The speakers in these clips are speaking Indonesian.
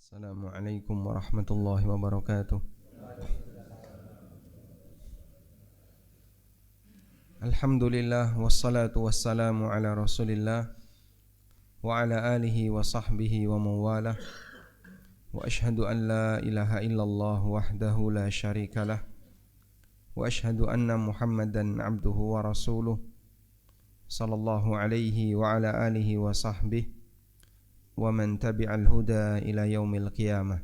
Assalamualaikum warahmatullahi wabarakatuh. Alhamdulillah wassalatu wassalamu ala Rasulillah wa ala alihi wa sahbihi wa mawalah. Wa ashhadu an la ilaha illallah wahdahu la syarikalah. Wa ashhadu anna Muhammadan abduhu wa rasuluh sallallahu alaihi wa ala alihi wa sahbihi wa man tabi'al huda ila yaumil qiyamah.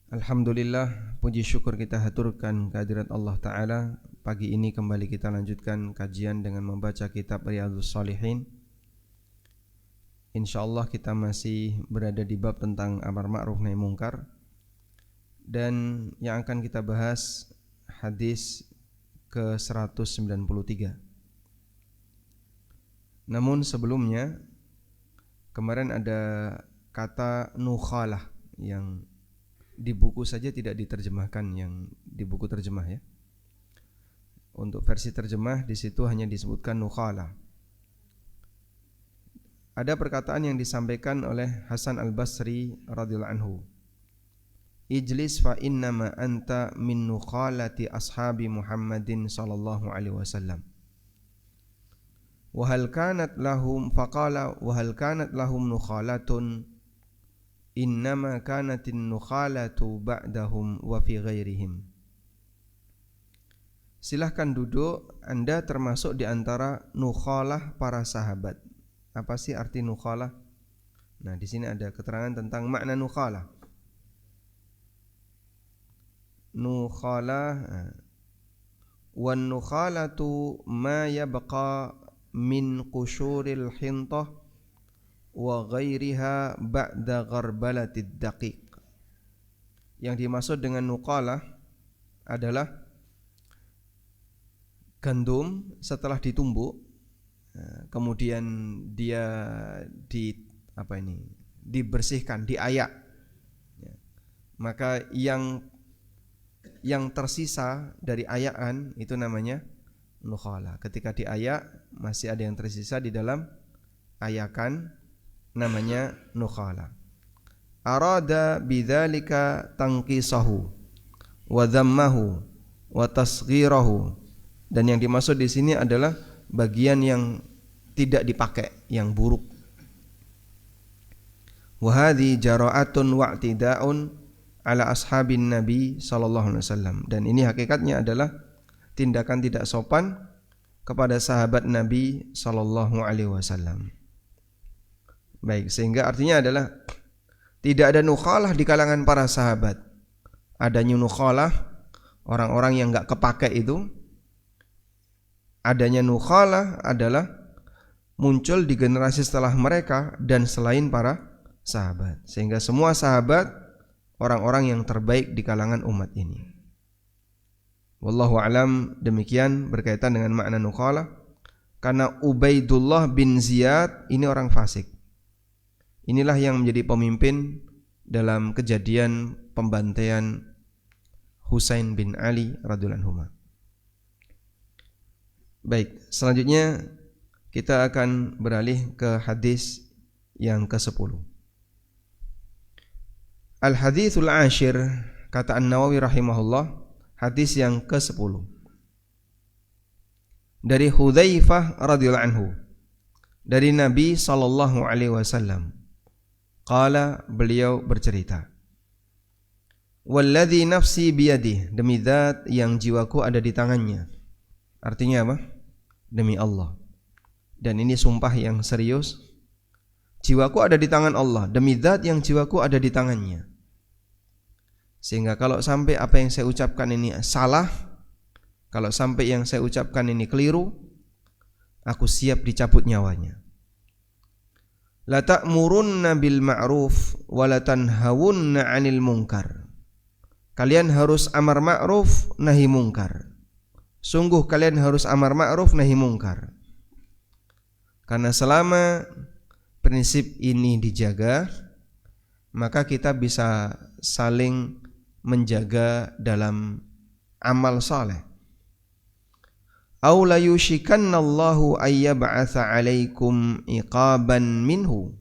Alhamdulillah, puji syukur kita haturkan kehadirat Allah Ta'ala. Pagi ini kembali kita lanjutkan kajian dengan membaca kitab Riyadhus Shalihin. InsyaAllah kita masih berada di bab tentang amar ma'ruf nahi mungkar. Dan yang akan kita bahas hadis ke 193. Namun sebelumnya, kemarin ada kata nukhalah yang di buku saja tidak diterjemahkan, yang di buku terjemah ya. Untuk versi terjemah di situ hanya disebutkan nukhalah. Ada perkataan yang disampaikan oleh Hasan Al-Basri radhiyallahu anhu. Ijlis fa innama anta min nukhalati ashabi Muhammadin sallallahu alaihi wasallam. Wahal kanat lahum faqala wahal kanat lahum nukhalatun innama kanatin nukhalatu ba'dahum wa fi ghairihim. Silahkan duduk, Anda termasuk di antara nukhalah para sahabat. Apa sih arti nukhalah? Nah, di sini ada keterangan tentang makna nukhalah. Nukhalah wan nukhalatu ma yabqa min qusyuril hintah wa ghairiha ba'da gharbalatid daqiq. Yang dimaksud dengan nukhalah adalah gandum setelah ditumbuk, kemudian dia dibersihkan, diayak. Maka yang tersisa dari ayakan itu namanya nukhalah. Ketika diayak masih ada yang tersisa di dalam ayakan, namanya nukhalah. Arada bidzalika tanqisahu wa dhammahu wa tasghirahu. Dan yang dimaksud di sini adalah bagian yang tidak dipakai, yang buruk. Wa hadhi jara'atun wa'tida'un ala ashabin Nabi sallallahu alaihi wasallam. Dan ini hakikatnya adalah tindakan tidak sopan kepada sahabat Nabi sallallahu alaihi wasallam. Baik, sehingga artinya adalah tidak ada nukhalah di kalangan para sahabat. Adanya nukhalah orang-orang yang enggak kepakai itu. Adanya nukhalah adalah muncul di generasi setelah mereka dan selain para sahabat. Sehingga semua sahabat orang-orang yang terbaik di kalangan umat ini. Wallahu a'lam, demikian berkaitan dengan makna nukhalah. Karena Ubaidullah bin Ziyad ini orang fasik. Inilah yang menjadi pemimpin dalam kejadian pembantaian Husain bin Ali radhiyallahu anhu. Baik, selanjutnya kita akan beralih ke hadis yang ke-10. Al-haditsul ashir, kata An-Nawawi rahimahullah, hadis yang ke-10. Dari Hudzaifah radhiyallahu anhu, dari Nabi sallallahu alaihi wasallam. Qala, beliau bercerita, walladzi nafsi biyadihi, demi zat yang jiwaku ada di tangannya. Artinya apa? Demi Allah. Dan ini sumpah yang serius. Jiwaku ada di tangan Allah, demi zat yang jiwaku ada di tangannya. Sehingga kalau sampai apa yang saya ucapkan ini salah, kalau sampai yang saya ucapkan ini keliru, aku siap dicabut nyawanya. La ta'murunna bil ma'ruf wa la tanhawunna 'anil munkar. Kalian harus amar ma'ruf nahi munkar. Sungguh kalian harus amar ma'ruf nahi munkar. Karena selama prinsip ini dijaga, maka kita bisa saling menjaga dalam amal saleh. Aw la yushikanna Allahu ayyab'atsa 'alaikum iqaban minhu,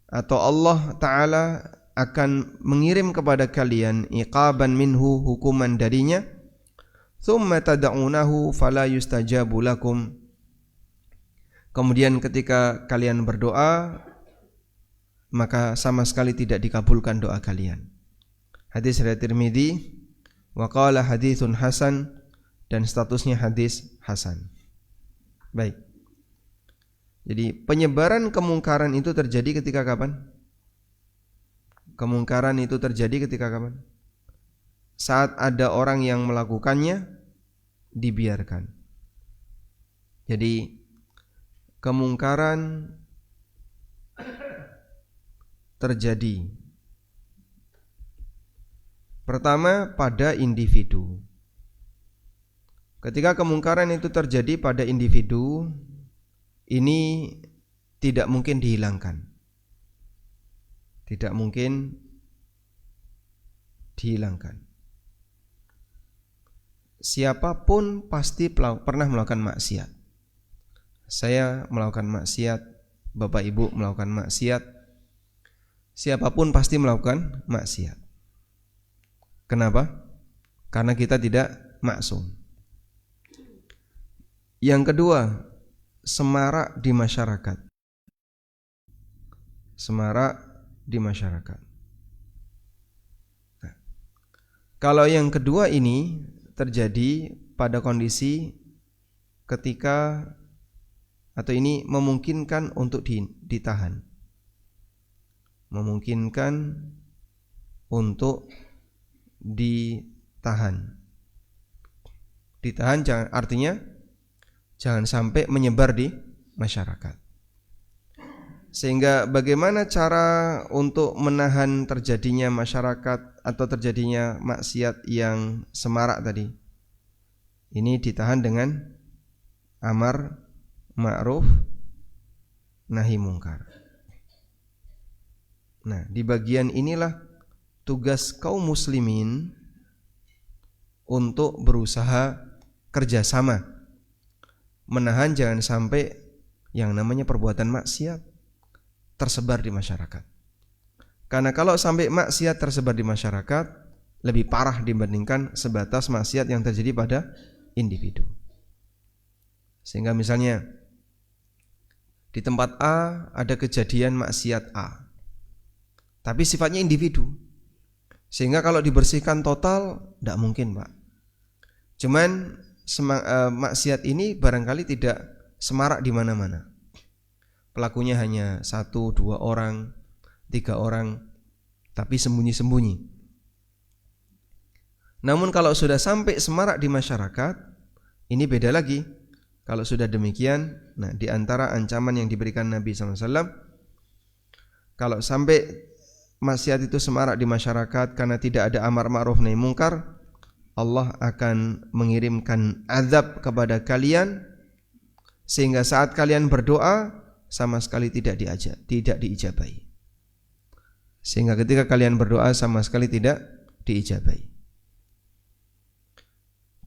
atau Allah Ta'ala akan mengirim kepada kalian iqaban minhu, hukuman darinya, thumma tad'unahu fala yustajabu lakum, kemudian ketika kalian berdoa maka sama sekali tidak dikabulkan doa kalian. Hadis riwayat Tirmidzi wa qala haditsun hasan, dan statusnya hadis hasan. Baik. Jadi penyebaran kemungkaran itu terjadi ketika kapan? Kemungkaran itu terjadi ketika kapan? Saat ada orang yang melakukannya, dibiarkan. Jadi kemungkaran terjadi pertama pada individu. Ketika kemungkaran itu terjadi pada individu, ini tidak mungkin dihilangkan. Tidak mungkin dihilangkan. Siapapun pasti pernah melakukan maksiat. Saya melakukan maksiat, Bapak Ibu melakukan maksiat. Siapapun pasti melakukan maksiat. Kenapa? Karena kita tidak maksum. Yang kedua, semarak di masyarakat. Semarak di masyarakat. Nah, kalau yang kedua ini terjadi pada kondisi ketika atau ini memungkinkan untuk ditahan. Memungkinkan untuk ditahan. Ditahan artinya jangan sampai menyebar di masyarakat. Sehingga bagaimana cara untuk menahan terjadinya masyarakat atau terjadinya maksiat yang semarak tadi? Ini ditahan dengan amar ma'ruf nahi mungkar. Nah, di bagian inilah tugas kaum muslimin untuk berusaha kerjasama menahan jangan sampai yang namanya perbuatan maksiat tersebar di masyarakat. Karena kalau sampai maksiat tersebar di masyarakat, lebih parah dibandingkan sebatas maksiat yang terjadi pada individu. Sehingga misalnya di tempat A ada kejadian maksiat A, tapi sifatnya individu. Sehingga kalau dibersihkan total tidak mungkin, Pak. Cuman maksiat ini barangkali tidak semarak di mana-mana. Pelakunya hanya 1, 2 orang, 3 orang, tapi sembunyi-sembunyi. Namun kalau sudah sampai semarak di masyarakat, ini beda lagi. Kalau sudah demikian, nah di antara ancaman yang diberikan Nabi SAW, kalau sampai maksiat itu semarak di masyarakat karena tidak ada amar ma'ruf nahi mungkar, Allah akan mengirimkan azab kepada kalian, sehingga saat kalian berdoa sama sekali tidak diijabahi. Sehingga ketika kalian berdoa sama sekali tidak diijabahi.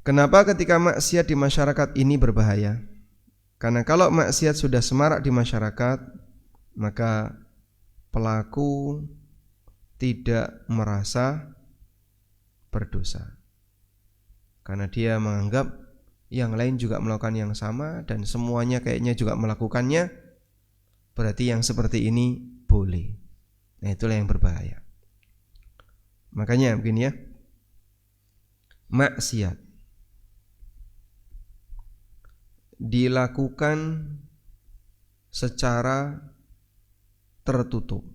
Kenapa ketika maksiat di masyarakat ini berbahaya? Karena kalau maksiat sudah semarak di masyarakat, maka pelaku tidak merasa berdosa. Karena dia menganggap yang lain juga melakukan yang sama dan semuanya kayaknya juga melakukannya, berarti yang seperti ini boleh. Nah, itulah yang berbahaya. Makanya begini ya, maksiat dilakukan secara tertutup.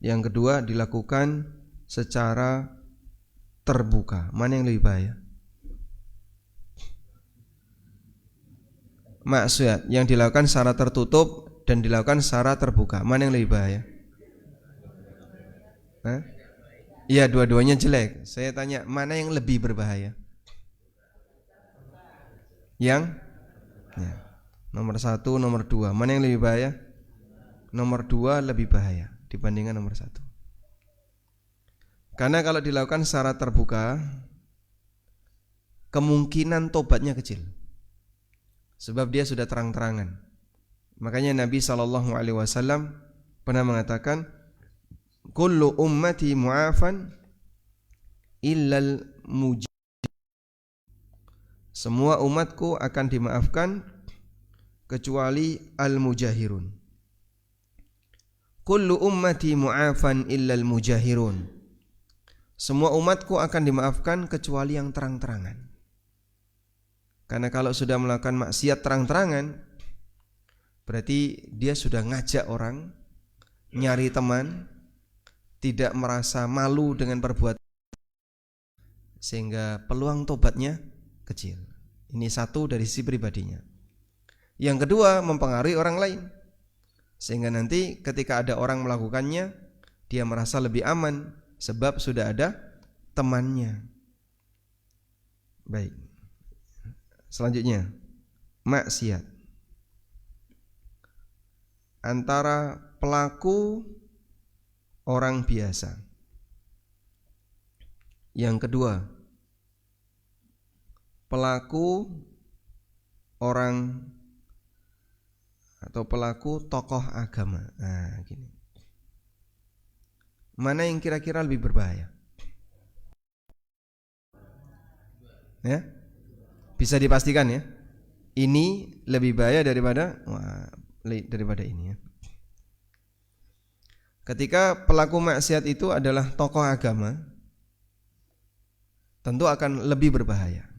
Yang kedua, dilakukan secara terbuka. Mana yang lebih bahaya? Maksiat yang dilakukan secara tertutup dan dilakukan secara terbuka, mana yang lebih bahaya? Iya, dua-duanya jelek. Saya tanya, mana yang lebih berbahaya? Yang ya, nomor 1, nomor 2, mana yang lebih bahaya? Nomor 2 lebih bahaya dibandingkan nomor 1. Karena kalau dilakukan secara terbuka, kemungkinan tobatnya kecil. Sebab dia sudah terang-terangan Makanya Nabi SAW pernah mengatakan, kullu ummati mu'afan illal mujahirun. Semua umatku akan dimaafkan kecuali al-mujahirun. Kullu ummati mu'afan illal mujahirun. Semua umatku akan dimaafkan kecuali yang terang-terangan. Karena kalau sudah melakukan maksiat terang-terangan, berarti dia sudah ngajak orang, nyari teman, tidak merasa malu dengan perbuatan, sehingga peluang tobatnya kecil. Ini satu dari sisi pribadinya. Yang kedua, mempengaruhi orang lain, sehingga nanti ketika ada orang melakukannya, dia merasa lebih aman sebab sudah ada temannya. Baik. Selanjutnya, maksiat. Antara pelaku orang biasa. Yang kedua, pelaku orang atau pelaku tokoh agama. Nah, gini. Mana yang kira-kira lebih berbahaya? Ya? Bisa dipastikan ya. Ini lebih bahaya daripada ini ya. Ketika pelaku maksiat itu adalah tokoh agama, tentu akan lebih berbahaya.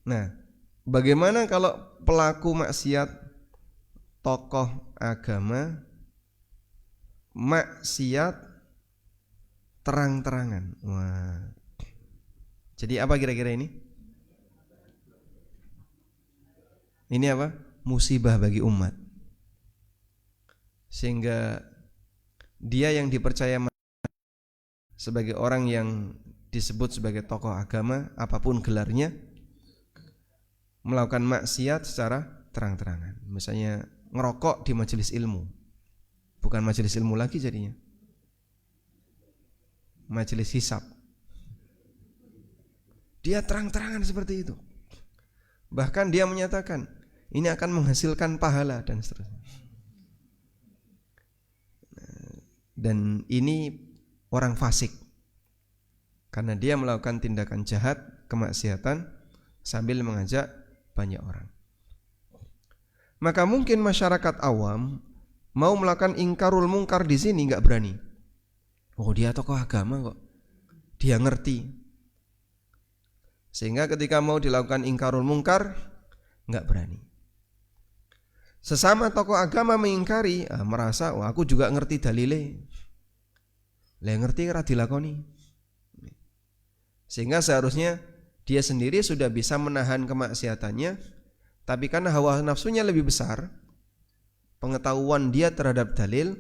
Nah, bagaimana kalau pelaku maksiat tokoh agama maksiat terang-terangan? Wah. Jadi apa kira-kira ini? Ini apa? Musibah bagi umat. Sehingga dia yang dipercaya sebagai orang yang disebut sebagai tokoh agama, apapun gelarnya, melakukan maksiat secara terang-terangan. Misalnya ngerokok di majelis ilmu. Bukan majelis ilmu lagi jadinya, majelis hisab. Dia terang-terangan seperti itu. Bahkan dia menyatakan ini akan menghasilkan pahala dan seterusnya. Dan ini orang fasik, karena dia melakukan tindakan jahat, kemaksiatan sambil mengajak banyak orang. Maka mungkin masyarakat awam mau melakukan ingkarul mungkar di sini nggak berani. Oh, dia tokoh agama kok, dia ngerti. Sehingga ketika mau dilakukan ingkarul mungkar nggak berani. Sesama tokoh agama mengingkari, merasa, wah aku juga ngerti dalile. Lah ngerti ora dilakoni. Sehingga seharusnya dia sendiri sudah bisa menahan kemaksiatannya, tapi karena hawa nafsunya lebih besar, pengetahuan dia terhadap dalil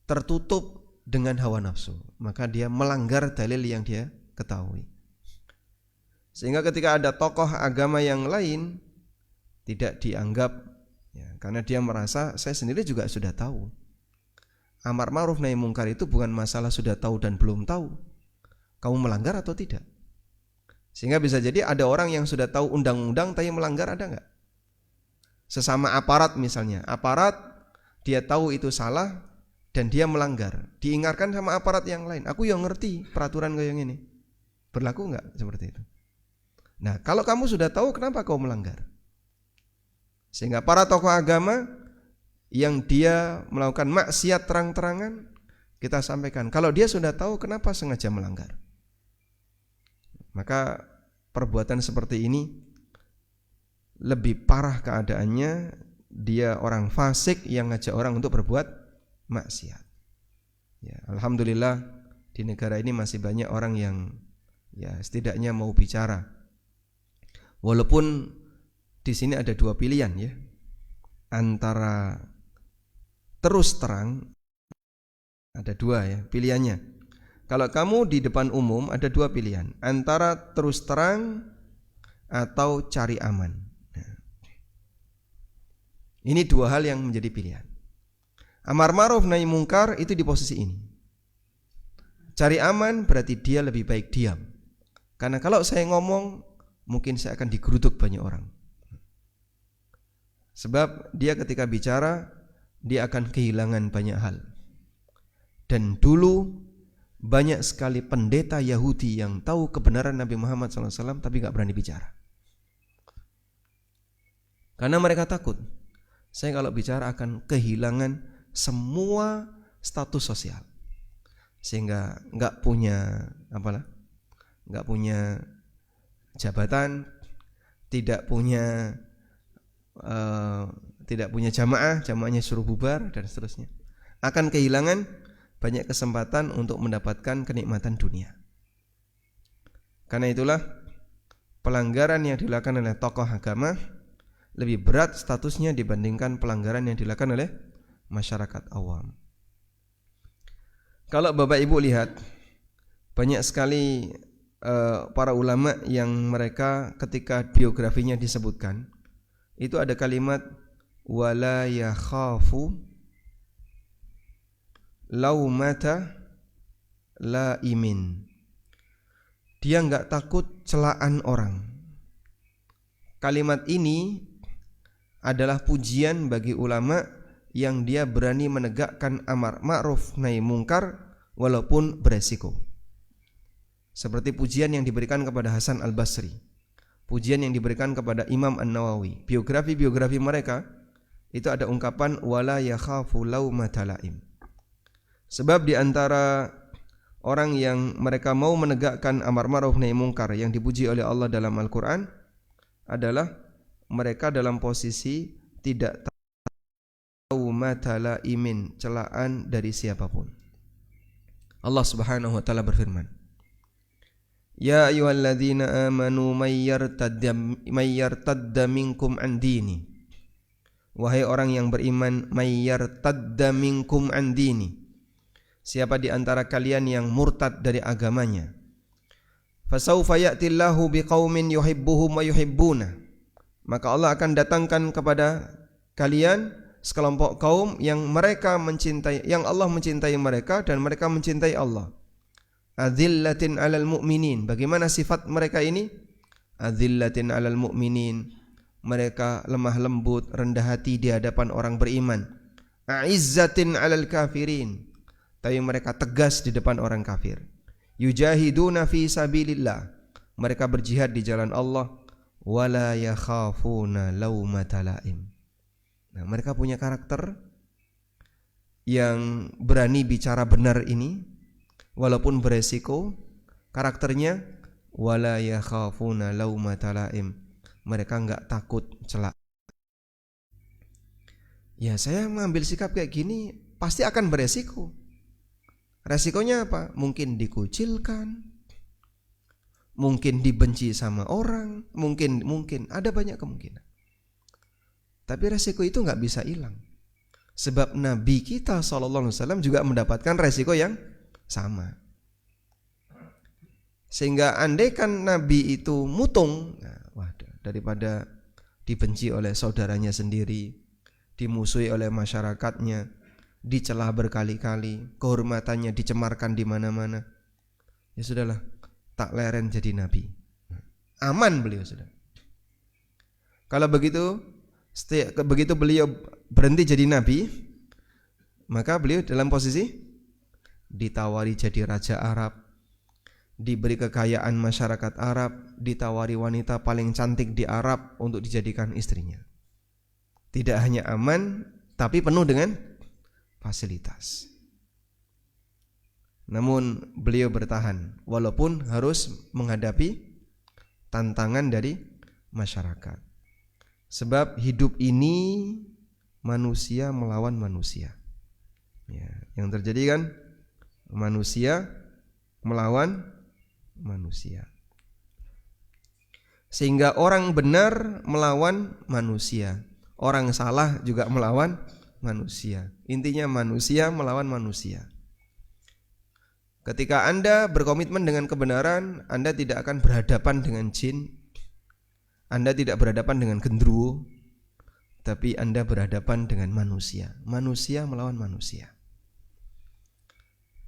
tertutup dengan hawa nafsu, maka dia melanggar dalil yang dia ketahui. Sehingga ketika ada tokoh agama yang lain tidak dianggap, ya, karena dia merasa saya sendiri juga sudah tahu. Amar ma'ruf nahi mungkar itu bukan masalah sudah tahu dan belum tahu, kamu melanggar atau tidak. Sehingga bisa jadi ada orang yang sudah tahu undang-undang tapi melanggar, ada enggak? Sesama aparat misalnya, aparat dia tahu itu salah dan dia melanggar, diingatkan sama aparat yang lain, aku yang ngerti peraturan kayak yang ini, berlaku enggak seperti itu? Nah, kalau kamu sudah tahu, kenapa kau melanggar? Sehingga para tokoh agama yang dia melakukan maksiat terang-terangan, kita sampaikan, kalau dia sudah tahu, kenapa sengaja melanggar? Maka perbuatan seperti ini lebih parah keadaannya, dia orang fasik yang ngajak orang untuk berbuat maksiat. Ya, alhamdulillah di negara ini masih banyak orang yang ya setidaknya mau bicara. Walaupun di sini ada dua pilihan ya, antara terus terang, ada dua ya pilihannya. Kalau kamu di depan umum ada dua pilihan, antara terus terang atau cari aman. Nah, ini dua hal yang menjadi pilihan. Amar ma'ruf nahi mungkar itu di posisi ini. Cari aman berarti dia lebih baik diam, karena kalau saya ngomong mungkin saya akan digeruduk banyak orang. Sebab dia ketika bicara, dia akan kehilangan banyak hal. Dan dulu banyak sekali pendeta Yahudi yang tahu kebenaran Nabi Muhammad SAW tapi gak berani bicara. Karena mereka takut, saya kalau bicara akan kehilangan semua status sosial. Sehingga gak punya jabatan, tidak punya jamaahnya suruh bubar dan seterusnya. Akan kehilangan banyak kesempatan untuk mendapatkan kenikmatan dunia. Karena itulah pelanggaran yang dilakukan oleh tokoh agama lebih berat statusnya dibandingkan pelanggaran yang dilakukan oleh masyarakat awam. Kalau Bapak Ibu lihat, banyak sekali para ulama yang mereka ketika biografinya disebutkan, itu ada kalimat wala yakhafu laumata laimin. Dia enggak takut celaan orang. Kalimat ini adalah pujian bagi ulama yang dia berani menegakkan amar ma'ruf nahi mungkar walaupun beresiko. Seperti pujian yang diberikan kepada Hasan Al-Basri, pujian yang diberikan kepada Imam An-Nawawi. Biografi mereka itu ada ungkapan wala yakhafu laumata laim. Sebab di antara orang yang mereka mau menegakkan amar ma'ruf nahi mungkar yang dipuji oleh Allah dalam Al-Qur'an adalah mereka dalam posisi tidak tahu mata laimin, celaan dari siapapun. Allah Subhanahu wa taala berfirman, ya ayyuhalladzina amanu may yartadda minkum an dini. Wahai orang yang beriman, may yartadda minkum an dini. Siapa di antara kalian yang murtad dari agamanya, fasawfa ya'tillahu biqaumin yuhibbuhum wa yuhibbuna. Maka Allah akan datangkan kepada kalian sekelompok kaum yang mereka mencintai, yang Allah mencintai mereka dan mereka mencintai Allah. Adzillatin 'alal mu'minin. Bagaimana sifat mereka ini? Adzillatin 'alal mu'minin. Mereka lemah lembut, rendah hati di hadapan orang beriman. A'izzatin 'alal kafirin. Tapi mereka tegas di depan orang kafir. Yujahiduna fi sabilillah. Mereka berjihad di jalan Allah. Wala yakhafuna laumata laim. Nah, mereka punya karakter yang berani bicara benar ini walaupun beresiko. Karakternya wala yakhafuna laumata laim. Mereka enggak takut celak. Ya, saya mengambil sikap kayak gini pasti akan beresiko. Resikonya apa? Mungkin dikucilkan, mungkin dibenci sama orang, mungkin ada banyak kemungkinan. Tapi resiko itu nggak bisa hilang. Sebab Nabi kita SAW juga mendapatkan resiko yang sama. Sehingga andaikan Nabi itu mutung, daripada dibenci oleh saudaranya sendiri, dimusuhi oleh masyarakatnya, dicela berkali-kali, kehormatannya dicemarkan di mana-mana, ya sudahlah, tak leren jadi nabi. Aman beliau sudah. Kalau begitu beliau berhenti jadi nabi, maka beliau dalam posisi ditawari jadi raja Arab, diberi kekayaan masyarakat Arab, ditawari wanita paling cantik di Arab untuk dijadikan istrinya. Tidak hanya aman, tapi penuh dengan fasilitas. Namun beliau bertahan walaupun harus menghadapi tantangan dari masyarakat. Sebab hidup ini manusia melawan manusia. Ya, yang terjadi kan manusia melawan manusia. Sehingga orang benar melawan manusia, orang salah juga melawan manusia. Intinya manusia melawan manusia. Ketika Anda berkomitmen dengan kebenaran, Anda tidak akan berhadapan dengan jin, Anda tidak berhadapan dengan genderuwo, tapi Anda berhadapan dengan manusia. Manusia melawan manusia.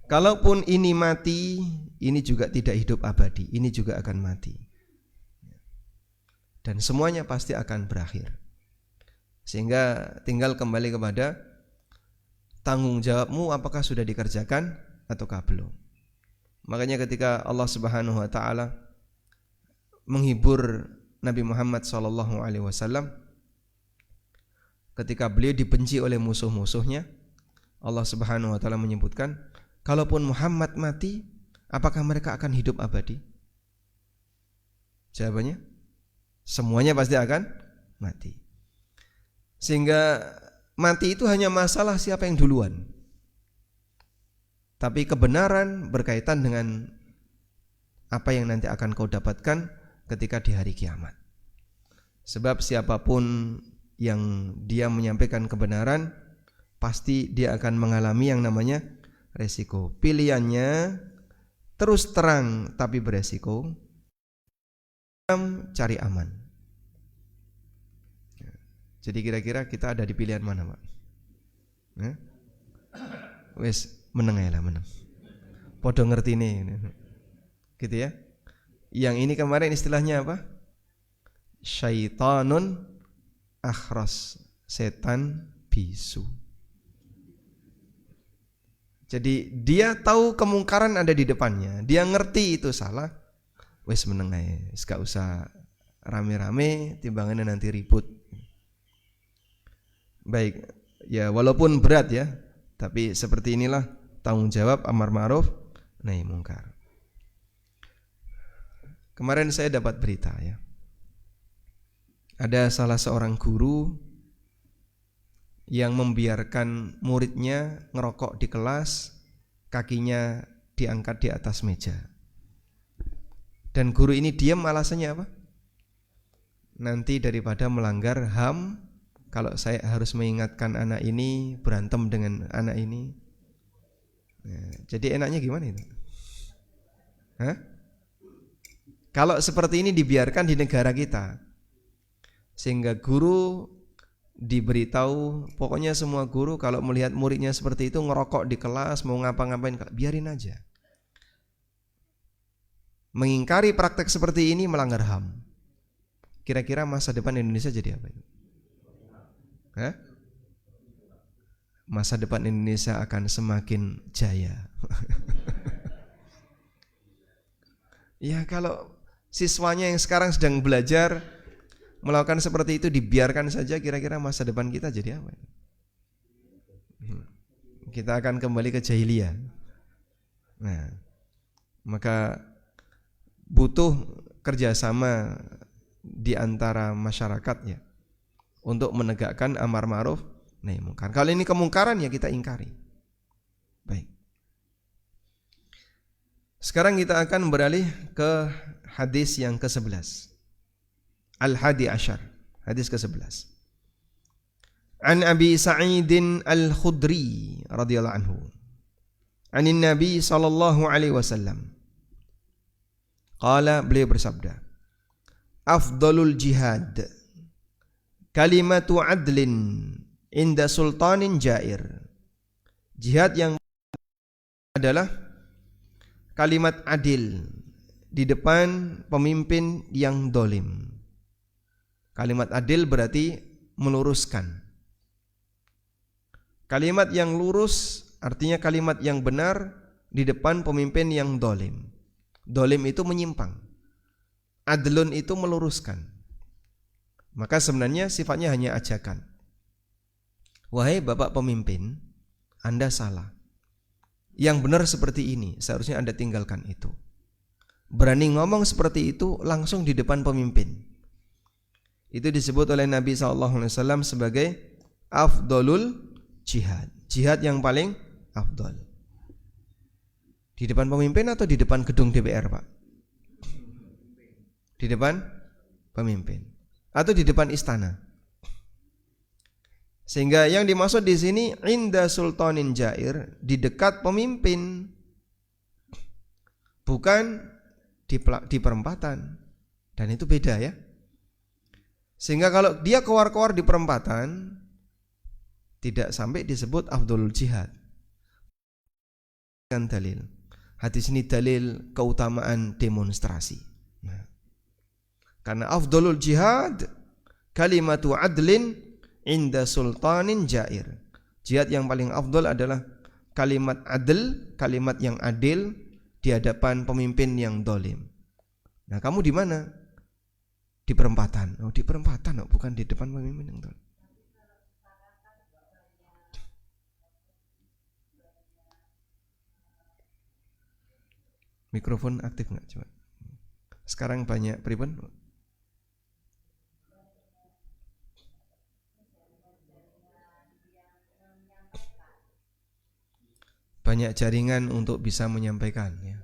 Kalaupun ini mati, ini juga tidak hidup abadi, ini juga akan mati. Dan semuanya pasti akan berakhir. Sehingga tinggal kembali kepada tanggung jawabmu, apakah sudah dikerjakan ataukah belum. Makanya ketika Allah Subhanahu wa taala menghibur Nabi Muhammad SAW ketika beliau dibenci oleh musuh-musuhnya, Allah Subhanahu wa taala menyebutkan, kalaupun Muhammad mati, apakah mereka akan hidup abadi? Jawabannya, semuanya pasti akan mati. Sehingga mati itu hanya masalah siapa yang duluan. Tapi kebenaran berkaitan dengan apa yang nanti akan kau dapatkan ketika di hari kiamat. Sebab siapapun yang dia menyampaikan kebenaran, pasti dia akan mengalami yang namanya resiko. Pilihannya terus terang tapi beresiko, cari aman. Jadi kira-kira kita ada di pilihan mana, Pak? Wes meneng ya lah, meneng. Podo ngerti nih, gitu ya. Yang ini kemarin istilahnya apa? Syaitanun akhras, setan bisu. Jadi dia tahu kemungkaran ada di depannya, dia ngerti itu salah, wes meneng aja, gak usah rame-rame, timbangannya nanti ribut. Baik, ya walaupun berat ya, tapi seperti inilah tanggung jawab amar ma'ruf nahi mungkar. Kemarin saya dapat berita ya, ada salah seorang guru yang membiarkan muridnya ngerokok di kelas, kakinya diangkat di atas meja. Dan guru ini diam, alasannya apa? Nanti daripada melanggar HAM, kalau saya harus mengingatkan anak ini berantem dengan anak ini. Nah, jadi enaknya gimana itu? Hah? Kalau seperti ini dibiarkan di negara kita, sehingga guru diberitahu, pokoknya semua guru kalau melihat muridnya seperti itu ngerokok di kelas, mau ngapa-ngapain, biarin aja. Mengingkari praktek seperti ini melanggar HAM. Kira-kira masa depan Indonesia jadi apa itu? Hah? Masa depan Indonesia akan semakin jaya. Ya kalau siswanya yang sekarang sedang belajar melakukan seperti itu dibiarkan saja, kira-kira masa depan kita jadi apa? Kita akan kembali ke jahiliyah. Nah, maka butuh kerjasama di antara masyarakat ya, untuk menegakkan amar ma'ruf nahi mungkar. Kalau ini kemungkaran ya kita ingkari. Baik. Sekarang kita akan beralih ke hadis yang ke-11. Al-Hadi Asyar, hadis ke-11. An Abi Sa'idin Al-Khudri radhiyallahu anhu. Anin Nabi sallallahu alaihi wasallam. Qala, beliau bersabda, afdalul jihad kalimatu adlin inda sultanin jair. Jihad yang adalah kalimat adil di depan pemimpin yang dolim. Kalimat adil berarti meluruskan. Kalimat yang lurus artinya kalimat yang benar di depan pemimpin yang dolim. Dolim itu menyimpang, adlun itu meluruskan. Maka sebenarnya sifatnya hanya ajakan. Wahai bapak pemimpin, Anda salah. Yang benar seperti ini, seharusnya Anda tinggalkan itu. Berani ngomong seperti itu langsung di depan pemimpin. Itu disebut oleh Nabi SAW sebagai afdolul jihad. Jihad yang paling afdol. Di depan pemimpin atau di depan gedung DPR, Pak? Di depan pemimpin. Atau di depan istana. Sehingga yang dimaksud di sini inda sultanin jair, di dekat pemimpin, bukan di perempatan. Dan itu beda ya. Sehingga kalau dia keluar-keluar di perempatan, tidak sampai disebut afdolul jihad. Kan dalil. Hadis ini dalil keutamaan demonstrasi. Nah, karena afdolul jihad kalimatu adlin inda sultanin jair. Jihad yang paling afdal adalah kalimat adil, kalimat yang adil di hadapan pemimpin yang dolim. Nah, kamu di mana? Di perempatan. Oh, di perempatan, oh, bukan di depan pemimpin yang dolim. Mikrofon aktif nggak coba? Sekarang banyak pribun. Banyak jaringan untuk bisa menyampaikan ya.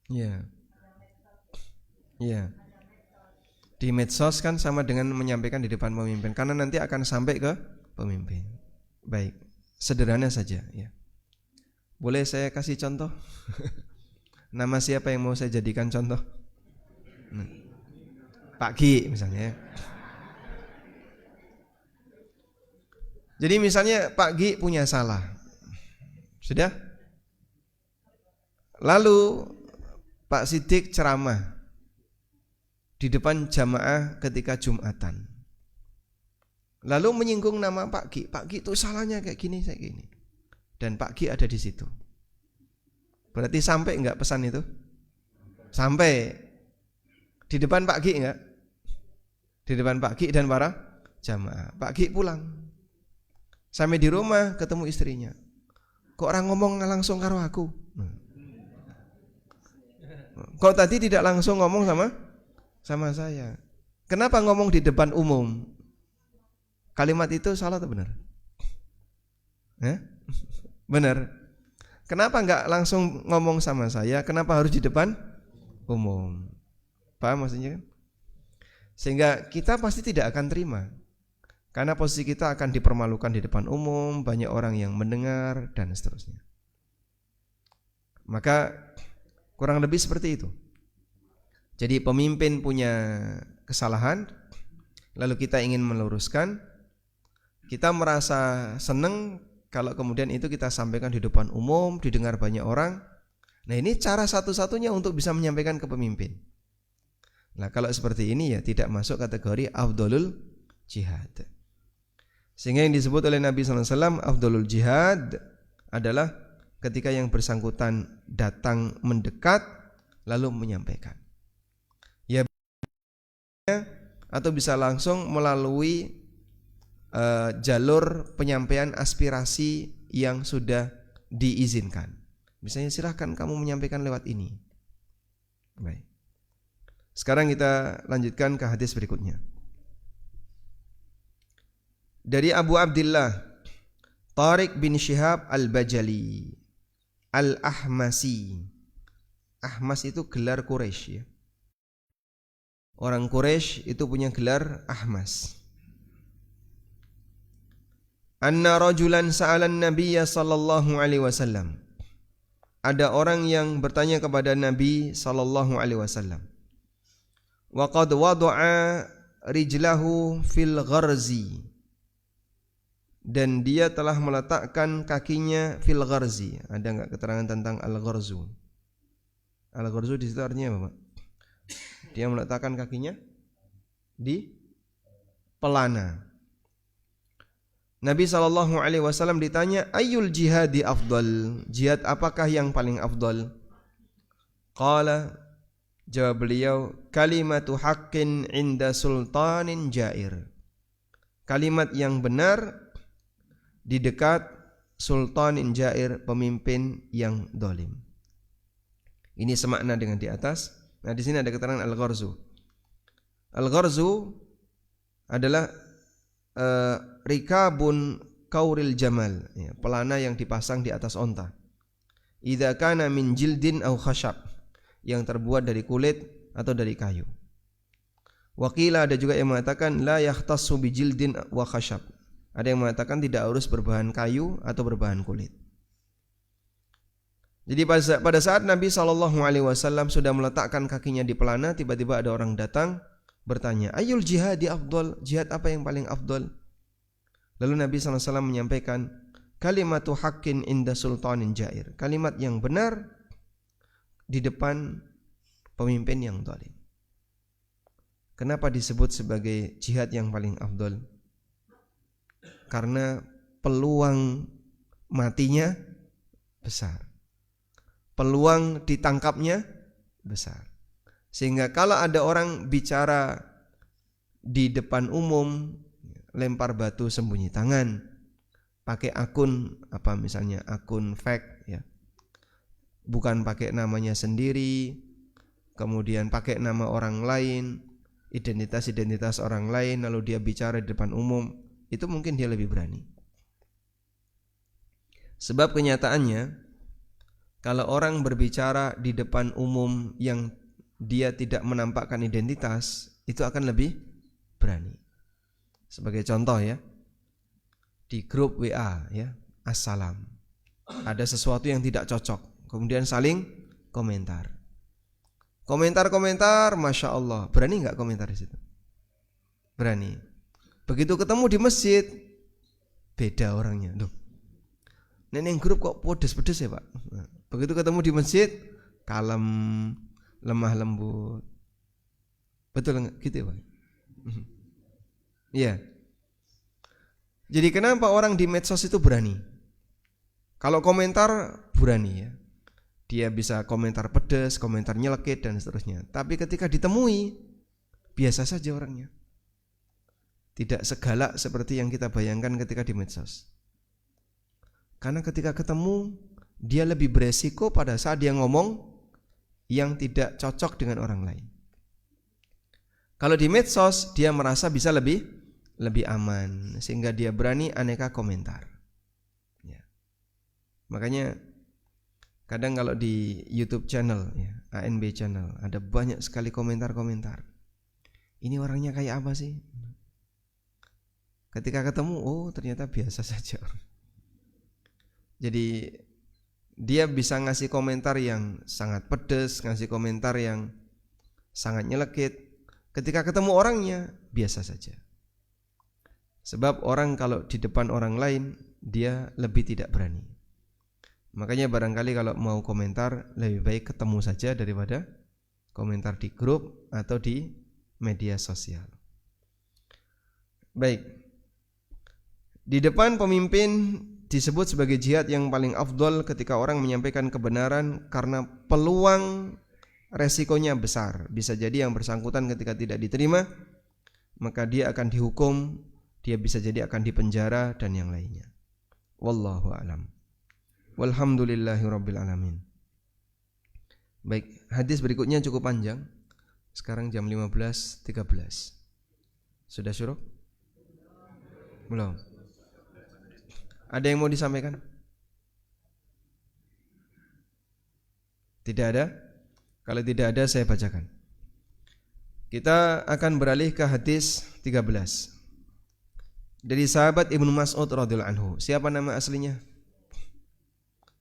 Ya. Ya. Di medsos kan sama dengan menyampaikan di depan pemimpin, karena nanti akan sampai ke pemimpin. Baik, sederhana saja ya. Boleh saya kasih contoh? Nama siapa yang mau saya jadikan contoh? Pak Gi misalnya ya. Jadi misalnya Pak Gi punya salah. Sudah? Lalu Pak Sidik ceramah di depan jamaah ketika Jumatan. Lalu menyinggung nama Pak Gi. Pak Gi itu salahnya kayak gini, kayak gini. Dan Pak Gi ada di situ. Berarti sampai enggak pesan itu? Sampai. Di depan Pak Gi enggak? Di depan Pak Gi dan para jamaah. Pak Gi pulang. Sampai di rumah ketemu istrinya. Kok orang ngomong langsung karo aku? Kok tadi tidak langsung ngomong sama saya? Kenapa ngomong di depan umum? Kalimat itu salah atau benar? Benar. Kenapa enggak langsung ngomong sama saya? Kenapa harus di depan umum? Paham maksudnya kan? Sehingga kita pasti tidak akan terima. Karena posisi kita akan dipermalukan di depan umum, banyak orang yang mendengar dan seterusnya. Maka kurang lebih seperti itu. Jadi pemimpin punya kesalahan, lalu kita ingin meluruskan, kita merasa senang kalau kemudian itu kita sampaikan di depan umum, didengar banyak orang. Nah, ini cara satu-satunya untuk bisa menyampaikan ke pemimpin. Nah, kalau seperti ini ya tidak masuk kategori afdolul jihad. Sehingga yang disebut oleh Nabi SAW afdolul jihad adalah ketika yang bersangkutan datang mendekat lalu menyampaikan. Ya, atau bisa langsung melalui jalur penyampaian aspirasi yang sudah diizinkan. Misalnya silahkan kamu menyampaikan lewat ini. Baik. Sekarang kita lanjutkan ke hadis berikutnya. Dari Abu Abdillah Tariq bin Syihab al-Bajali al-Ahmasi. Ahmas itu gelar Quraisy ya. Orang Quraisy itu punya gelar Ahmas. Anna rajulan sa'alan nabiyya sallallahu alaihi wasallam. Ada orang yang bertanya kepada Nabi sallallahu alaihi wasallam. Wa qad wada'a rijlahu fil gharzi. Dan dia telah meletakkan kakinya fil gharzi. Ada enggak keterangan tentang al-gharzu? Al-gharzu di situ artinya apa, Pak? Dia meletakkan kakinya di pelana. Nabi SAW ditanya, ayyul jihadi afdal? Jihad apakah yang paling afdal? Qala, jawab beliau, kalimatu haqqin inda sultanin jair. Kalimat yang benar di dekat sultanin jair, pemimpin yang dolim. Ini semakna dengan di atas. Nah, di sini ada keterangan al-gharzu. Al-gharzu adalah rikabun kauril jamal, ya, pelana yang dipasang di atas onta. Idza kana min jildin au khashab, yang terbuat dari kulit atau dari kayu. Wakila ada juga yang mengatakan la yahtassu bi jildin wa khashab. Ada yang mengatakan tidak harus berbahan kayu atau berbahan kulit. Jadi pada saat Nabi SAW sudah meletakkan kakinya di pelana, tiba-tiba ada orang datang bertanya, ayul jihadi afdol, jihad apa yang paling afdol? Lalu Nabi SAW menyampaikan, kalimatu haqqin inda sultanin jair, kalimat yang benar di depan pemimpin yang zalim. Kenapa disebut sebagai jihad yang paling afdol? Karena peluang matinya besar, peluang ditangkapnya besar. Sehingga kalau ada orang bicara di depan umum, lempar batu sembunyi tangan, pakai akun apa misalnya akun fake ya, bukan pakai namanya sendiri, kemudian pakai nama orang lain, identitas orang lain, lalu dia bicara di depan umum, itu mungkin dia lebih berani. Sebab kenyataannya, kalau orang berbicara di depan umum yang dia tidak menampakkan identitas, itu akan lebih berani. Sebagai contoh ya, di grup WA ya, assalam, ada sesuatu yang tidak cocok, kemudian saling komentar, masya Allah, berani nggak komentar di situ? Berani. Begitu ketemu di masjid, beda orangnya. Duh, neneng grup kok pedes ya Pak. Begitu ketemu di masjid, kalem, lemah lembut. Betul nggak gitu ya Pak? Iya. Jadi kenapa orang di medsos itu berani? Kalau komentar berani ya, dia bisa komentar pedes, komentar nyelekit dan seterusnya. Tapi ketika ditemui, biasa saja orangnya. Tidak segalak seperti yang kita bayangkan ketika di medsos. Karena ketika ketemu, dia lebih beresiko pada saat dia ngomong yang tidak cocok dengan orang lain. Kalau di medsos, dia merasa bisa lebih aman, sehingga dia berani aneka komentar ya. Makanya kadang kalau di YouTube channel ya, ANB channel, ada banyak sekali komentar-komentar, ini orangnya kayak apa sih? Ketika ketemu, oh ternyata biasa saja. Jadi dia bisa ngasih komentar yang sangat pedas, ngasih komentar yang sangat nyelekit. Ketika ketemu orangnya, biasa saja. Sebab orang kalau di depan orang lain, dia lebih tidak berani. Makanya barangkali kalau mau komentar, lebih baik ketemu saja daripada komentar di grup atau di media sosial. Baik, di depan pemimpin disebut sebagai jihad yang paling afdol ketika orang menyampaikan kebenaran karena peluang resikonya besar. Bisa jadi yang bersangkutan ketika tidak diterima, maka dia akan dihukum, dia bisa jadi akan dipenjara dan yang lainnya. Wallahu a'lam. Walhamdulillahirabbil alamin. Baik, hadis berikutnya cukup panjang. Sekarang jam 15.13. Sudah syuruk? Belum. Ada yang mau disampaikan? Tidak ada? Kalau tidak ada saya bacakan. Kita akan beralih ke hadis 13. Dari sahabat Ibnu Mas'ud radhiyallahu anhu. Siapa nama aslinya?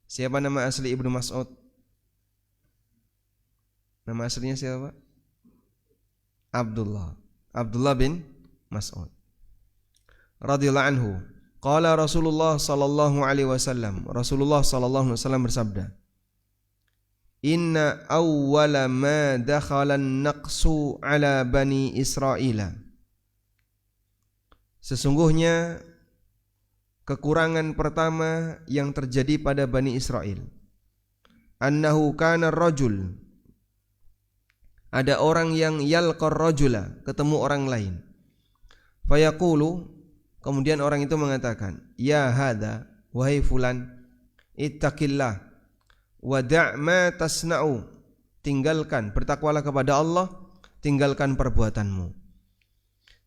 Siapa nama asli Ibnu Mas'ud? Nama aslinya siapa? Abdullah bin Mas'ud radhiyallahu anhu. Qala Rasulullah sallallahu alaihi wasallam. Rasulullah sallallahu alaihi wasallam bersabda, Inna awwala ma dakhala an-naqsu ala bani Israila. Sesungguhnya kekurangan pertama yang terjadi pada Bani Israel, annahu kana rajul, ada orang yang yalqar rajula, ketemu orang lain, fayaqulu, kemudian orang itu mengatakan, ya hadza, wahai fulan, ittaqillah wa da' ma tasna'u, tinggalkan, bertakwalah kepada Allah, tinggalkan perbuatanmu.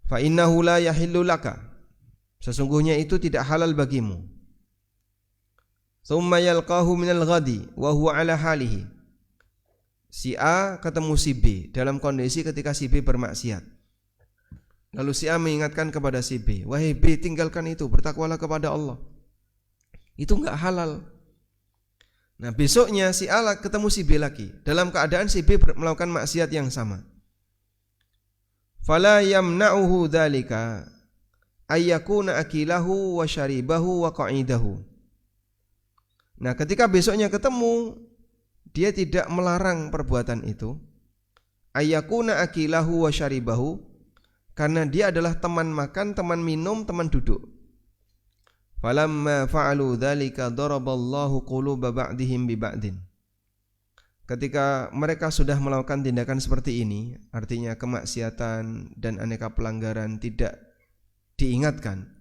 Fa innahu la yahillu laka, sesungguhnya itu tidak halal bagimu. Tsumma yalqahu minal ghadi wa huwa ala halihi. Si A ketemu si B dalam kondisi ketika si B bermaksiat. Lalu si A mengingatkan kepada si B, wahai B, tinggalkan itu, bertakwalah kepada Allah. Itu enggak halal. Nah besoknya si A ketemu si B lagi, dalam keadaan si B melakukan maksiat yang sama. Fala yamna'uhu dzalika ayyakuna akilahu wa syaribahu wa qa'idahu. Nah ketika besoknya ketemu, dia tidak melarang perbuatan itu. Ayyakuna akilahu wa syaribahu, karena dia adalah teman makan, teman minum, teman duduk. Falamma fa'alu dzalika daraballahu quluba ba'dihim bi ba'din. Ketika mereka sudah melakukan tindakan seperti ini, artinya kemaksiatan dan aneka pelanggaran tidak diingatkan,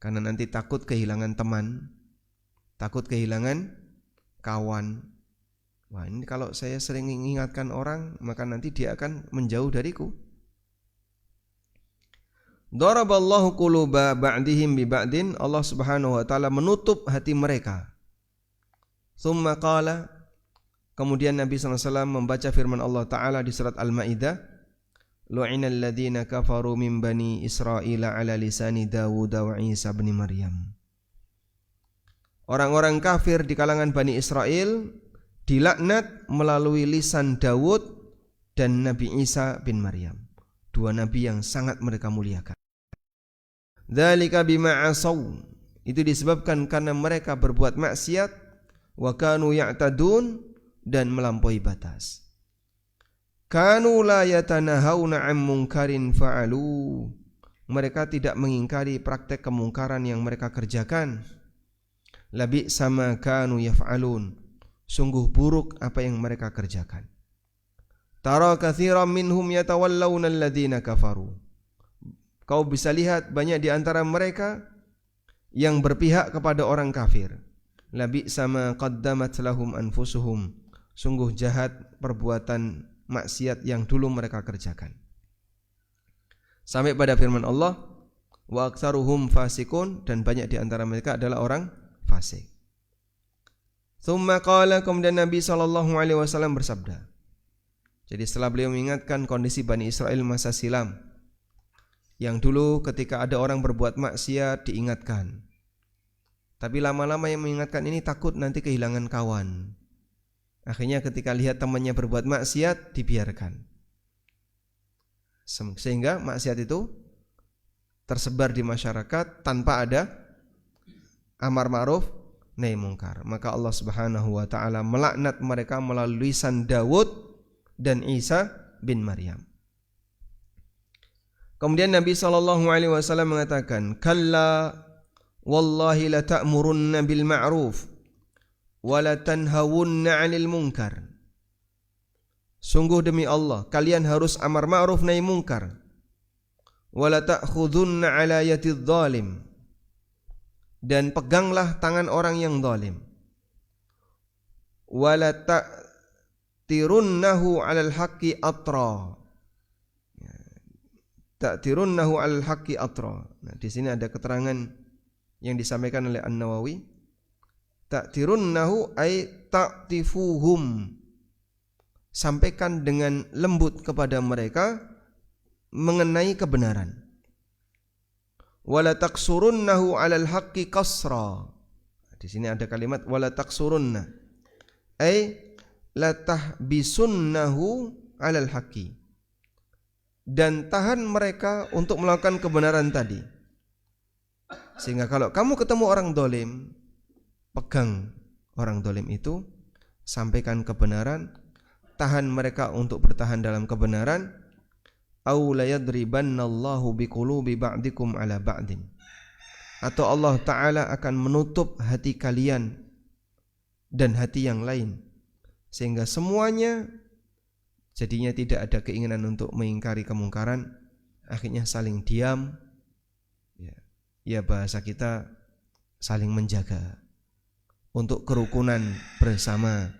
karena nanti takut kehilangan teman, takut kehilangan kawan. Wah, ini kalau saya sering mengingatkan orang, maka nanti dia akan menjauh dariku. Daraballahu quluba ba'dihim bi ba'din, Allah Subhanahu wa taala menutup hati mereka. Tsumma qala, kemudian Nabi sallallahu alaihi wasallam membaca firman Allah taala di surat Al-Maidah, lu'inal ladzina kafaru min bani Israila ala lisani Dawud wa Isa bin Maryam. Orang-orang kafir di kalangan Bani Israel dilaknat melalui lisan Dawud dan Nabi Isa bin Maryam, dua nabi yang sangat mereka muliakan. Dzalika bima asaw, itu disebabkan karena mereka berbuat maksiat, wa kanu ya'tadun, dan melampaui batas. Kanu la yatanahawna 'an munkarin fa'alu, mereka tidak mengingkari praktek kemungkaran yang mereka kerjakan. Labi sama kanu yaf'alun, sungguh buruk apa yang mereka kerjakan. Tara katsiran minhum yatawallawna alladhina kafaru, kau bisa lihat banyak di antara mereka yang berpihak kepada orang kafir. Labi sama qaddamat lahum anfusuhum, sungguh jahat perbuatan maksiat yang dulu mereka kerjakan. Sampai pada firman Allah, wa aktsaruhum fasikun, dan banyak di antara mereka adalah orang fasik. Tsumma qala, kemudian Nabi sallallahu alaihi wasallam bersabda. Jadi setelah beliau mengingatkan kondisi Bani Israel masa silam, yang dulu ketika ada orang berbuat maksiat diingatkan, tapi lama-lama yang mengingatkan ini takut nanti kehilangan kawan. Akhirnya ketika lihat temannya berbuat maksiat dibiarkan, sehingga maksiat itu tersebar di masyarakat tanpa ada amar ma'ruf nahi mungkar. Maka Allah Subhanahu wa taala melaknat mereka melalui lisan Dawud dan Isa bin Maryam. Kemudian Nabi SAW mengatakan, kalla wallahi la ta'murunna bil ma'ruf wa la tanhawunna 'anil munkar. Sungguh demi Allah, kalian harus amar ma'ruf nahi munkar. Wa la ta'khudunna 'ala yadidh dhalim, dan peganglah tangan orang yang zalim. Wa la ta'tirunnahu 'alal haqqi atra. Ta'tirunnahu 'alal haqqi atra. Nah, di sini ada keterangan yang disampaikan oleh An-Nawawi. Ta'tirunnahu ay ta'tifuhum, sampaikan dengan lembut kepada mereka mengenai kebenaran. Wala taqsurunnahu 'alal haqqi qasra. Di sini ada kalimat wala taqsurunna, ay la tahbisunnahu 'alal haqqi, dan tahan mereka untuk melakukan kebenaran tadi. Sehingga kalau kamu ketemu orang dolim, pegang orang dolim itu, sampaikan kebenaran, tahan mereka untuk bertahan dalam kebenaran. Aw la yadribannallahu biqulubi ba'dikum ala ba'din, atau Allah Ta'ala akan menutup hati kalian dan hati yang lain, sehingga semuanya jadinya tidak ada keinginan untuk mengingkari kemungkaran, akhirnya saling diam. Ya bahasa kita saling menjaga untuk kerukunan bersama.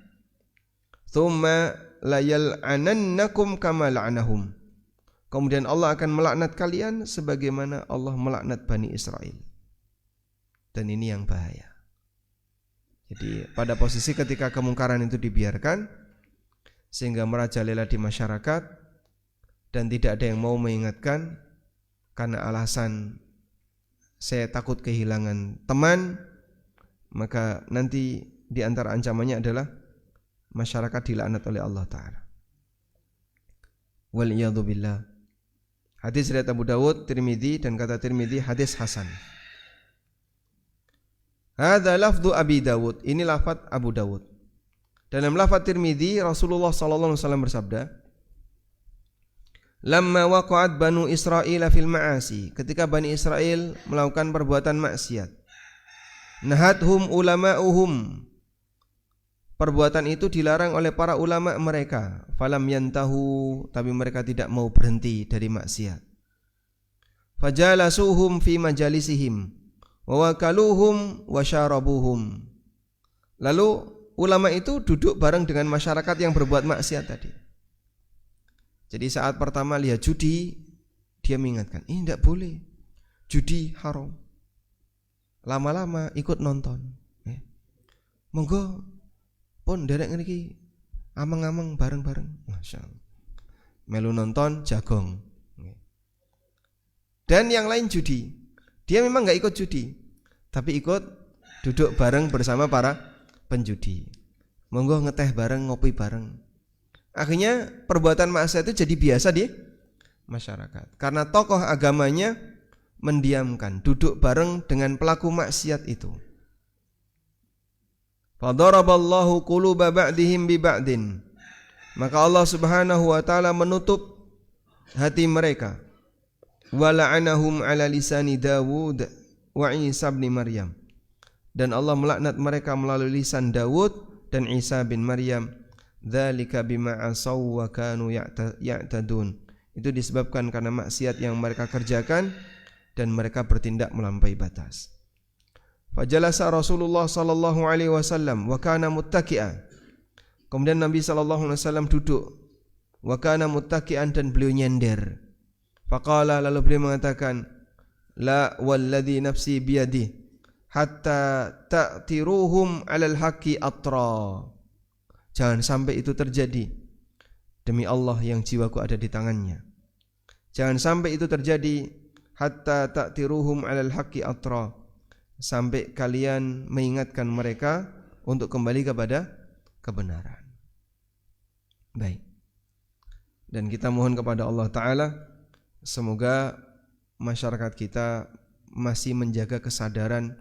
Tsumma la yal'anannakum kama la'anahum, kemudian Allah akan melaknat kalian sebagaimana Allah melaknat Bani Israel. Dan ini yang bahaya. Jadi pada posisi ketika kemungkaran itu dibiarkan sehingga merajalela di masyarakat dan tidak ada yang mau mengingatkan karena alasan saya takut kehilangan teman, maka nanti di antara ancamannya adalah masyarakat dilaknat oleh Allah Ta'ala. Waliyadzubillah. Hadis riwayat Abu Dawud, Tirmidzi, dan kata Tirmidzi hadis hasan. Hadza lafdhu Abi Dawud. Ini lafaz Abu Dawud. Dalam lafaz Tirmidzi, Rasulullah sallallahu alaihi wasallam bersabda, "Lamma waqa'at Banu Israil fil ma'asi." Ketika Bani Israel melakukan perbuatan maksiat. Nahathum ulama'uhum. Perbuatan itu dilarang oleh para ulama mereka. Falam yantahu, tapi mereka tidak mau berhenti dari maksiat. Fajalasuhum fi majalisihim wa wakaluhum wa syarabuhum. Lalu ulama itu duduk bareng dengan masyarakat yang berbuat maksiat tadi. Jadi saat pertama lihat judi, dia mengingatkan, ini tidak boleh, judi haram. Lama-lama ikut nonton. Monggo pun derek niki ameng-ameng bareng-bareng. Masya Allah. Melu nonton jagong. Dan yang lain judi. Dia memang gak ikut judi, tapi ikut duduk bareng bersama para penjudi. Monggo ngeteh bareng, ngopi bareng. Akhirnya perbuatan maksiat itu jadi biasa di masyarakat. Karena tokoh agamanya mendiamkan, duduk bareng dengan pelaku maksiat itu. Fadaraballahu quluba ba'dihim bi ba'din. Maka Allah Subhanahu wa taala menutup hati mereka. Wa la'anahum 'ala lisani Dawud wa Isa bin Maryam. Dan Allah melaknat mereka melalui lisan Dawud dan Isa bin Maryam. Dzalika bima asaw wa kanu ya'tadun. Itu disebabkan karena maksiat yang mereka kerjakan dan mereka bertindak melampaui batas. Fajalasa Rasulullah sallallahu alaihi wasallam wa kana muttaqi'an. Kemudian Nabi sallallahu alaihi wasallam duduk. Wa kana muttaqi'an, dan beliau nyender. Faqala, lalu beliau mengatakan, la walladzi nafsi biyadi hatta ta'tiruhum 'alal haqqi atra. Jangan sampai itu terjadi, demi Allah yang jiwaku ada di tangannya. Jangan sampai itu terjadi, hatta ta'tiruhum 'alal haqqi atra, sampai kalian mengingatkan mereka untuk kembali kepada kebenaran. Baik. Dan kita mohon kepada Allah Ta'ala, semoga masyarakat kita masih menjaga kesadaran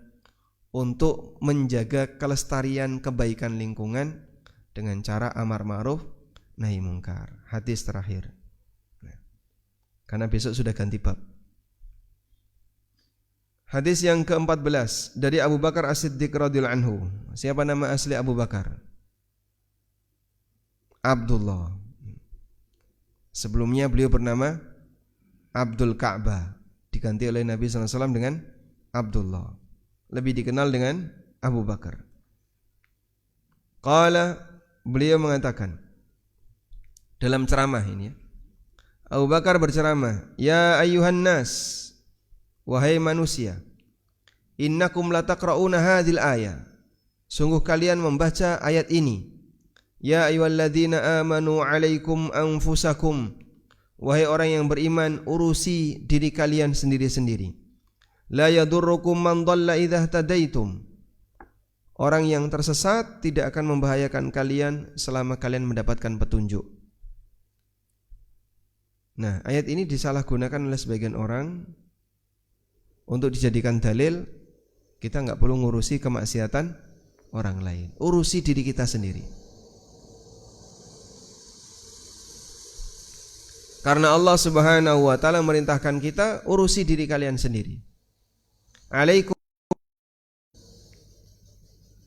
untuk menjaga kelestarian kebaikan lingkungan dengan cara amar ma'ruf nahi mungkar. Hadis terakhir. Karena besok sudah ganti bab. Hadis yang ke-14 dari Abu Bakar As-Siddiq radhiyallahu anhu. Siapa nama asli Abu Bakar? Abdullah. Sebelumnya beliau bernama Abdul Ka'bah, diganti oleh Nabi SAW dengan Abdullah. Lebih dikenal dengan Abu Bakar. Qala, beliau mengatakan dalam ceramah ini, Abu Bakar berceramah, ya ayyuhan nas, wahai manusia, innakum lataqra'una hadhil ayah, sungguh kalian membaca ayat ini. Ya ayyuhalladzina amanu 'alaikum anfusakum, wahai orang yang beriman, urusi diri kalian sendiri-sendiri. La yadurrukum man dhalla idza tadaitum, orang yang tersesat tidak akan membahayakan kalian selama kalian mendapatkan petunjuk. Nah, ayat ini disalahgunakan oleh sebagian orang untuk dijadikan dalil kita enggak perlu ngurusi kemaksiatan orang lain, urusi diri kita sendiri. Karena Allah Subhanahu wa taala merintahkan kita urusi diri kalian sendiri. Alaikum.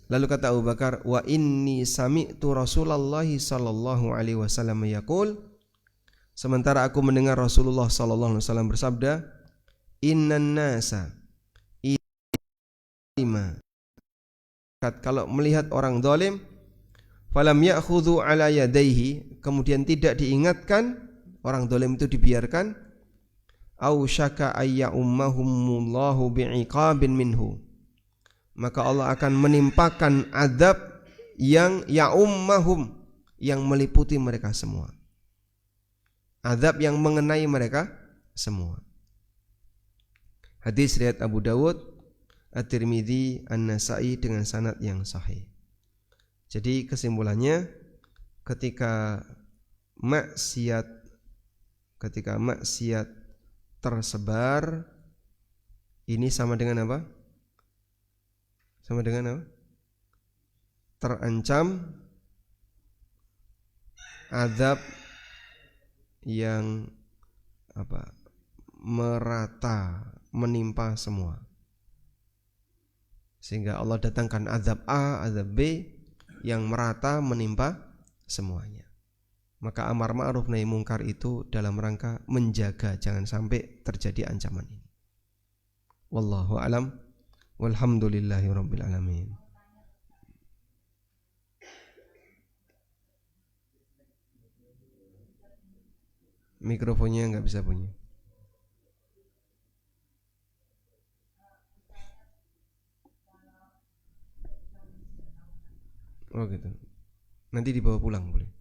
Lalu kata Abu Bakar, wa inni sami'tu Rasulullah sallallahu alaihi wasallam yaqul, sementara aku mendengar Rasulullah sallallahu alaihi wasallam bersabda, innan nasa ima, kalau melihat orang zalim, falam ya'khudhu ala yadayhi, kemudian tidak diingatkan, orang zalim itu dibiarkan, au syaka ayya ummahumullahu bi'iqabin minhu, maka Allah akan menimpakan azab yang ya'ummahum, yang meliputi mereka semua, azab yang mengenai mereka semua. Hadis riwayat Abu Dawud, At-Tirmidzi, An-Nasa'i dengan sanad yang sahih. Jadi kesimpulannya ketika maksiat tersebar, ini sama dengan apa? Sama dengan apa? Terancam azab yang merata menimpa semua. Sehingga Allah datangkan azab A, azab B yang merata menimpa semuanya. Maka amar ma'ruf nahi mungkar itu dalam rangka menjaga jangan sampai terjadi ancaman ini. Wallahu a'lam. Walhamdulillahi rabbil alamin. Mikrofonnya enggak bisa bunyi. Oh gitu. Nanti dibawa pulang boleh.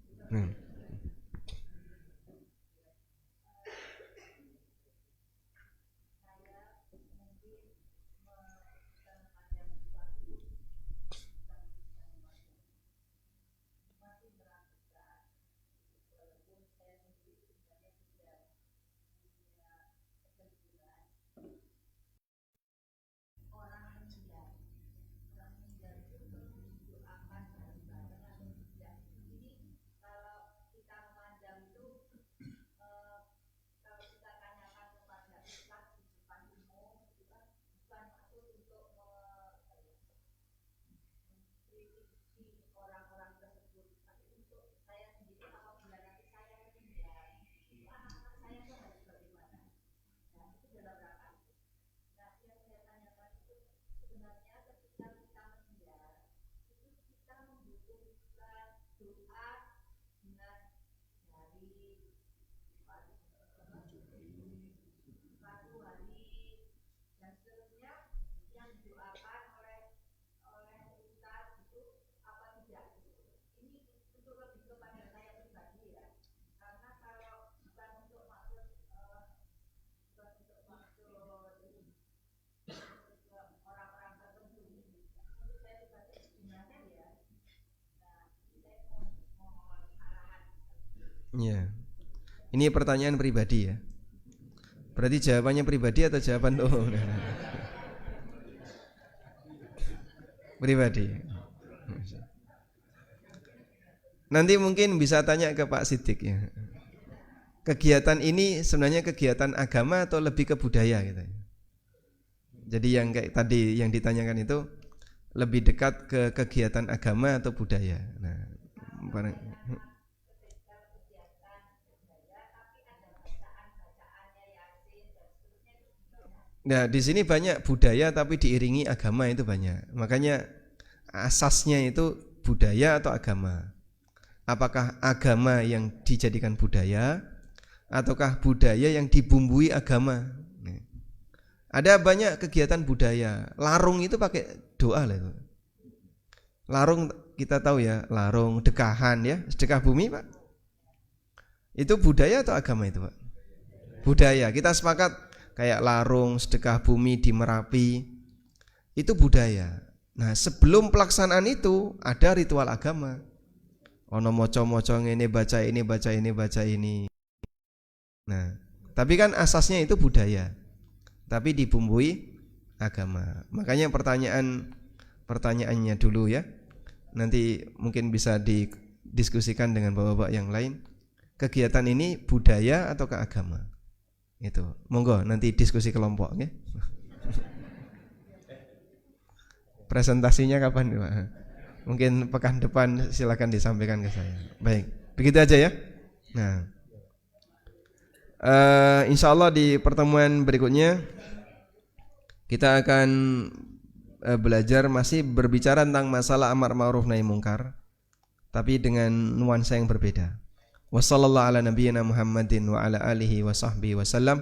Ya. Ini pertanyaan pribadi ya. Berarti jawabannya pribadi atau jawaban pribadi. Nanti mungkin bisa tanya ke Pak Siddiq ya. Kegiatan ini sebenarnya kegiatan agama atau lebih ke budaya gitu. Jadi yang kayak tadi yang ditanyakan itu lebih dekat ke kegiatan agama atau budaya. Nah, di sini banyak budaya tapi diiringi agama itu banyak. Makanya asasnya itu budaya atau agama. Apakah agama yang dijadikan budaya ataukah budaya yang dibumbui agama? Ada banyak kegiatan budaya. Larung itu pakai doa lah itu. Larung kita tahu ya, larung dekahan ya, sedekah bumi Pak. Itu budaya atau agama itu Pak? Budaya. Kita sepakat kayak larung, sedekah bumi di Merapi, itu budaya. Nah sebelum pelaksanaan itu ada ritual agama. Ono moco-moco ini baca ini, baca ini, baca ini. Nah tapi kan asasnya itu budaya, tapi dibumbui agama. Makanya pertanyaannya dulu ya. Nanti mungkin bisa didiskusikan dengan bapak-bapak yang lain. Kegiatan ini budaya atau ke agama? Itu monggo nanti diskusi kelompok ya. Presentasinya kapan Pak? Mungkin pekan depan silakan disampaikan ke saya. Baik, begitu aja ya. Nah, insya Allah di pertemuan berikutnya kita akan belajar masih berbicara tentang masalah amar ma'ruf nahi mungkar, tapi dengan nuansa yang berbeda. Wassallallahu ala nabiyyina Muhammadin wa ala alihi wa sahbihi wasallam.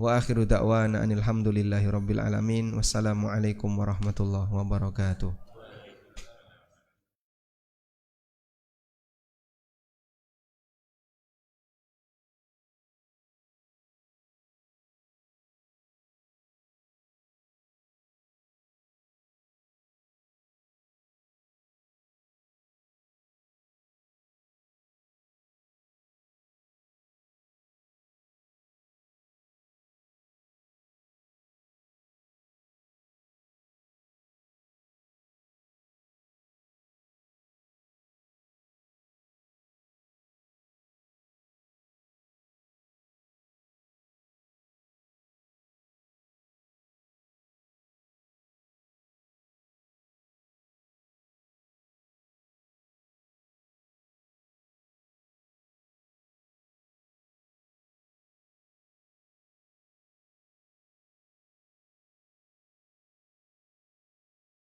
Wa akhiru da'wana anil hamdulillahi rabbil alamin. Wassalamualaikum warahmatullahi wabarakatuh.